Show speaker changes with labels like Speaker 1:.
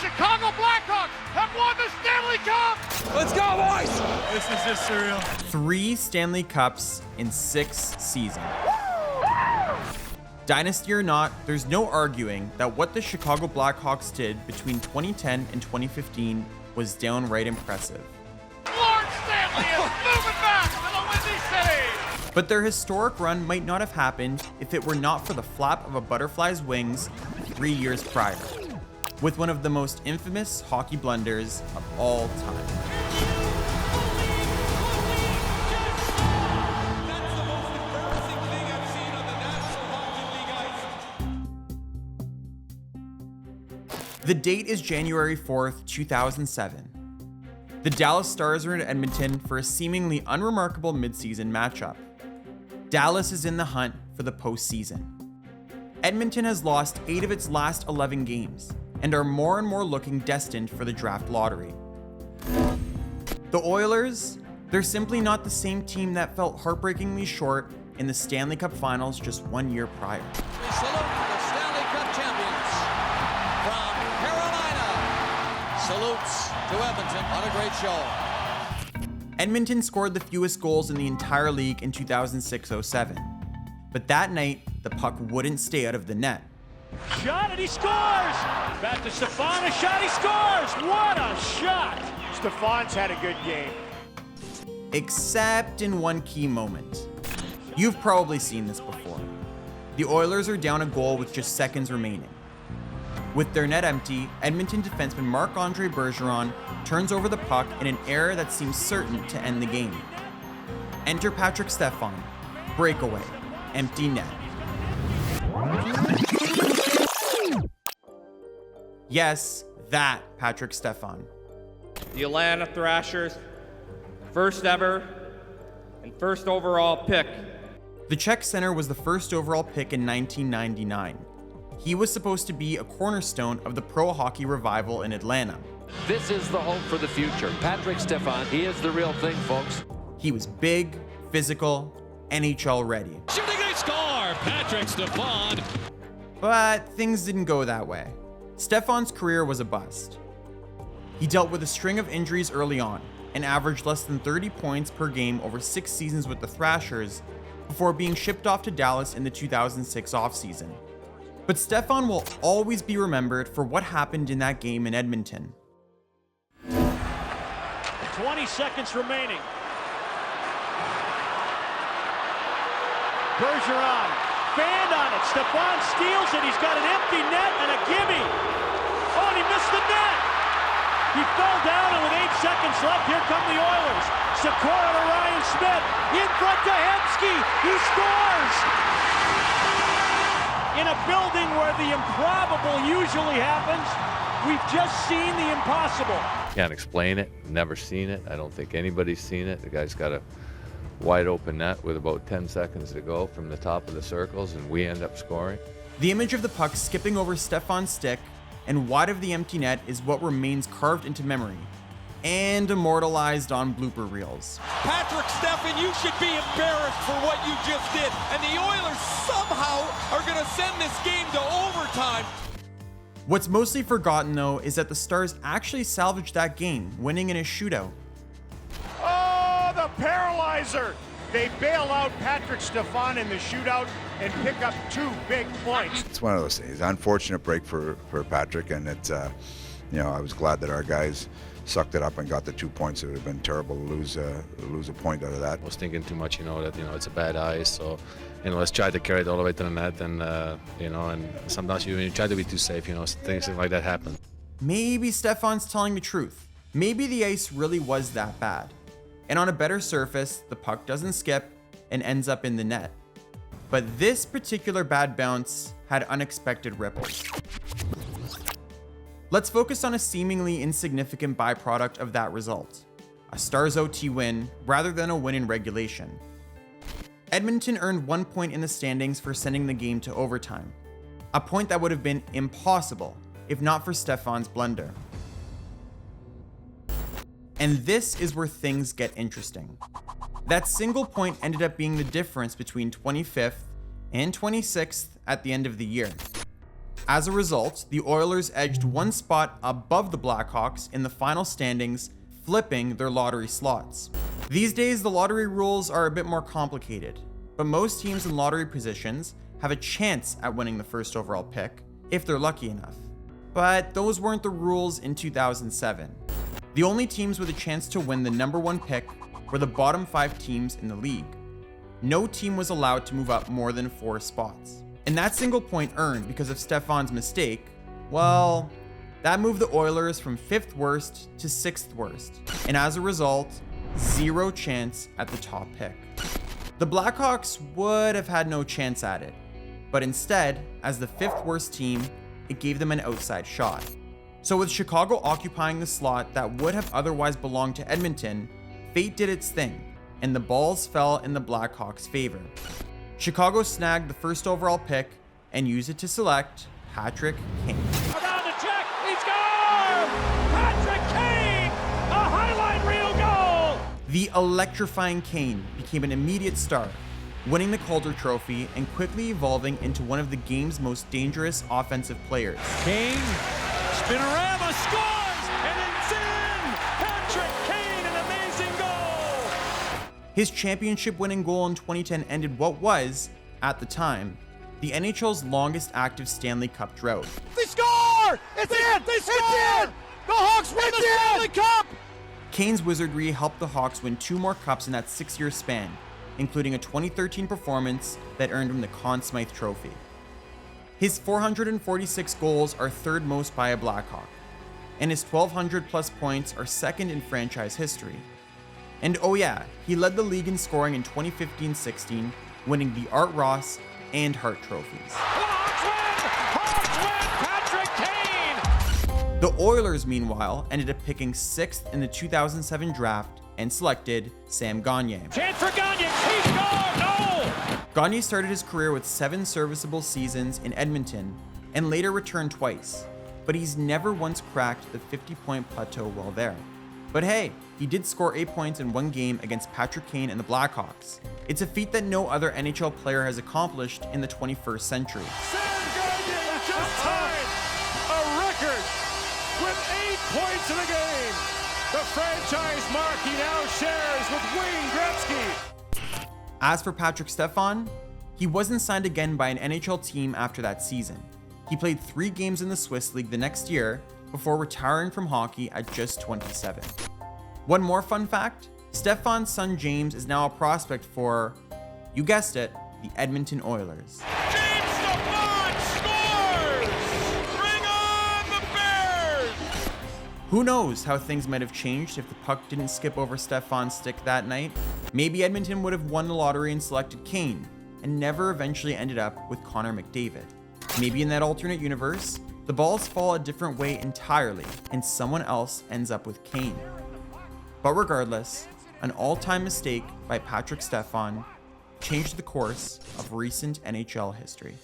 Speaker 1: Chicago Blackhawks have won the Stanley Cup!
Speaker 2: Let's go, boys!
Speaker 3: This is just surreal.
Speaker 4: 3 Stanley Cups in 6 seasons. Dynasty or not, there's no arguing that what the Chicago Blackhawks did between 2010 and 2015 was downright impressive.
Speaker 1: Lord Stanley is moving back to the Windy City!
Speaker 4: But their historic run might not have happened if it were not for the flap of a butterfly's wings 3 years prior, with one of the most infamous hockey blunders of all time. The date is January 4th, 2007. The Dallas Stars are in Edmonton for a seemingly unremarkable midseason matchup. Dallas is in the hunt for the postseason. Edmonton has lost 8 of its last 11 games and are more and more looking destined for the draft lottery. The Oilers, they're simply not the same team that felt heartbreakingly short in the Stanley Cup Finals just 1 year prior.
Speaker 2: We salute the Stanley Cup champions from Carolina. Salutes to Edmonton on a great show.
Speaker 4: Edmonton scored the fewest goals in the entire league in 2006-07. But that night, the puck wouldn't stay out of the net.
Speaker 5: Shot and he scores! Back to Stefan, a shot, he scores! What a shot!
Speaker 6: Stefan's had a good game.
Speaker 4: Except in one key moment. You've probably seen this before. The Oilers are down a goal with just seconds remaining. With their net empty, Edmonton defenseman Marc-Andre Bergeron turns over the puck in an error that seems certain to end the game. Enter Patrik Stefan. Breakaway. Empty net. Yes, that Patrik Stefan.
Speaker 7: The Atlanta Thrashers, first ever and first overall pick.
Speaker 4: The Czech center was the first overall pick in 1999. He was supposed to be a cornerstone of the pro hockey revival in Atlanta.
Speaker 8: This is the hope for the future. Patrik Stefan, he is the real thing, folks.
Speaker 4: He was big, physical, NHL ready.
Speaker 9: Shooting a score, Patrik Stefan.
Speaker 4: But things didn't go that way. Stefan's career was a bust. He dealt with a string of injuries early on and averaged less than 30 points per game over 6 seasons with the Thrashers before being shipped off to Dallas in the 2006 offseason. But Stefan will always be remembered for what happened in that game in Edmonton.
Speaker 5: 20 seconds remaining. Bergeron, band on it. Stefan steals it. He's got an empty net and a gimme. Oh, and he missed the net. He fell down, and with 8 seconds left, here come the Oilers. Sikora to Ryan Smith. In front to Hemsky. He scores. In a building where the improbable usually happens, we've just seen the impossible.
Speaker 10: Can't explain it. Never seen it. I don't think anybody's seen it. The guy's got a wide open net with about 10 seconds to go from the top of the circles, and we end up scoring.
Speaker 4: The image of the puck skipping over Stefan's stick and wide of the empty net is what remains carved into memory and immortalized on blooper reels.
Speaker 2: Patrik Stefan, you should be embarrassed for what you just did. And the Oilers somehow are going to send this game to overtime.
Speaker 4: What's mostly forgotten, though, is that the Stars actually salvaged that game, winning in a shootout.
Speaker 6: Oh, the paralyzer! They bail out Patrik Stefan in the shootout and pick up 2 big points.
Speaker 11: It's one of those things. Unfortunate break for Patrick, and it's I was glad that our guys sucked it up and got the 2 points. It would have been terrible to lose a point out of that.
Speaker 10: I was thinking too much, that it's a bad ice, so let's try to carry it all the way to the net, and and sometimes you try to be too safe, things like that happen.
Speaker 4: Maybe Stefan's telling the truth. Maybe the ice really was that bad. And on a better surface, the puck doesn't skip and ends up in the net. But this particular bad bounce had unexpected ripples. Let's focus on a seemingly insignificant byproduct of that result, a Stars OT win rather than a win in regulation. Edmonton earned 1 point in the standings for sending the game to overtime, a point that would have been impossible if not for Stefan's blunder. And this is where things get interesting. That single point ended up being the difference between 25th and 26th at the end of the year. As a result, the Oilers edged one spot above the Blackhawks in the final standings, flipping their lottery slots. These days, the lottery rules are a bit more complicated, but most teams in lottery positions have a chance at winning the first overall pick, if they're lucky enough. But those weren't the rules in 2007. The only teams with a chance to win the number 1 pick were the bottom 5 teams in the league. No team was allowed to move up more than 4 spots. And that single point earned because of Stefan's mistake, well, that moved the Oilers from 5th worst to 6th worst, and as a result, 0 chance at the top pick. The Blackhawks would have had no chance at it, but instead, as the 5th worst team, it gave them an outside shot. So with Chicago occupying the slot that would have otherwise belonged to Edmonton, fate did its thing, and the balls fell in the Blackhawks' favor. Chicago snagged the first overall pick and used it to select Patrick Kane.
Speaker 5: Around the check, he scored! Patrick Kane, a highlight reel goal!
Speaker 4: The electrifying Kane became an immediate star, winning the Calder Trophy and quickly evolving into one of the game's most dangerous offensive players.
Speaker 5: Kane, spinorama, scores, and it's in! Patrick Kane, an amazing goal!
Speaker 4: His championship-winning goal in 2010 ended what was, at the time, the NHL's longest active Stanley Cup drought.
Speaker 6: They score! It's in! They score! It's in! The Hawks win the Stanley Cup!
Speaker 4: Kane's wizardry helped the Hawks win 2 more cups in that 6-year span, including a 2013 performance that earned him the Conn Smythe Trophy. His 446 goals are 3rd most by a Blackhawk, and his 1,200 plus points are 2nd in franchise history. And oh yeah, he led the league in scoring in 2015-16, winning the Art Ross and Hart trophies.
Speaker 5: Hawks win! Patrick Kane!
Speaker 4: The Oilers, meanwhile, ended up picking 6th in the 2007 draft and selected Sam Gagner.
Speaker 5: Chance for Gagne, he scored! No!
Speaker 4: Gagner started his career with 7 serviceable seasons in Edmonton and later returned twice, but he's never once cracked the 50-point plateau while there. But hey, he did score 8 points in 1 game against Patrick Kane and the Blackhawks. It's a feat that no other NHL player has accomplished in the 21st century.
Speaker 6: Sam Gagner just tied a record with 8 points in a game. The franchise mark he now shares with Wayne Gretzky.
Speaker 4: As for Patrik Stefan, he wasn't signed again by an NHL team after that season. He played 3 games in the Swiss League the next year before retiring from hockey at just 27. One more fun fact, Stefan's son James is now a prospect for, you guessed it, the Edmonton Oilers.
Speaker 1: James Stefan scores! Bring on the Bears!
Speaker 4: Who knows how things might have changed if the puck didn't skip over Stefan's stick that night? Maybe Edmonton would have won the lottery and selected Kane, and never eventually ended up with Connor McDavid. Maybe in that alternate universe, the balls fall a different way entirely, and someone else ends up with Kane. But regardless, an all-time mistake by Patrik Stefan changed the course of recent NHL history.